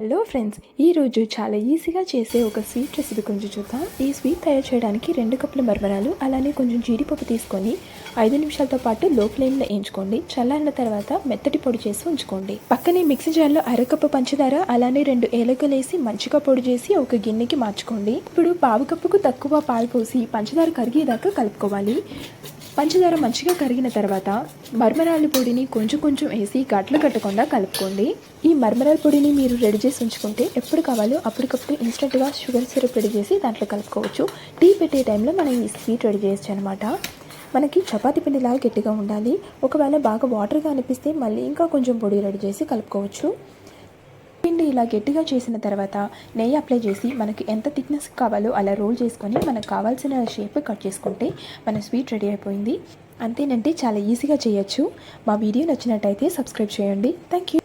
Hello friends, ఈరోజు చాలా ఈజీగా చేసే ఒక స్వీట్ రెసిపీ గురించి చూద్దాం. ఈ స్వీట్ తయారు చేయడానికి 2 కప్పుల మరమరాలు అలానే కొంచెం జీడిపప్పు తీసుకొని 5 నిమిషాలతో పాటు లో ఫ్లేమ్లో వేయించుకోండి. చల్లారిన తర్వాత మెత్తటి పొడి చేసి ఉంచుకోండి. పక్కనే మిక్సీ జార్లో అరకప్పు పంచదార అలానే 2 ఏలకులు వేసి మంచిగా పొడి చేసి ఒక గిన్నెకి మార్చుకోండి. ఇప్పుడు పావు కప్పుకు తక్కువ పాలు పోసి పంచదార కరిగేదాకా కలుపుకోవాలి. పంచదార మంచిగా కరిగిన తర్వాత మరమరాల పొడిని కొంచెం కొంచెం వేసి గట్లు కట్టకుండా కలుపుకోండి. ఈ మరమరాల పొడిని మీరు రెడీ చేసి ఉంచుకుంటే ఎప్పుడు కావాలో అప్పటికప్పుడు ఇన్స్టెంట్గా షుగర్ సిరప్ రెడీ చేసి దాంట్లో కలుపుకోవచ్చు. టీ పెట్టే టైంలో మనం ఈ స్వీట్ రెడీ చేయొచ్చు అనమాట. మనకి చపాతీ పిండిలాగా గట్టిగా ఉండాలి. ఒకవేళ బాగా వాటర్గా అనిపిస్తే మళ్ళీ ఇంకా కొంచెం పొడి రెడీ చేసి కలుపుకోవచ్చు. పిండి ఇలా గట్టిగా చేసిన తర్వాత నెయ్యి అప్లై చేసి మనకి ఎంత థిక్నెస్ కావాలో అలా రోల్ చేసుకొని మనకు కావాల్సిన షేప్ కట్ చేసుకుంటే మన స్వీట్ రెడీ అయిపోయింది. అంతేనంటే చాలా ఈజీగా చేయొచ్చు. మా వీడియో నచ్చినట్టయితే సబ్స్క్రైబ్ చేయండి. Thank you.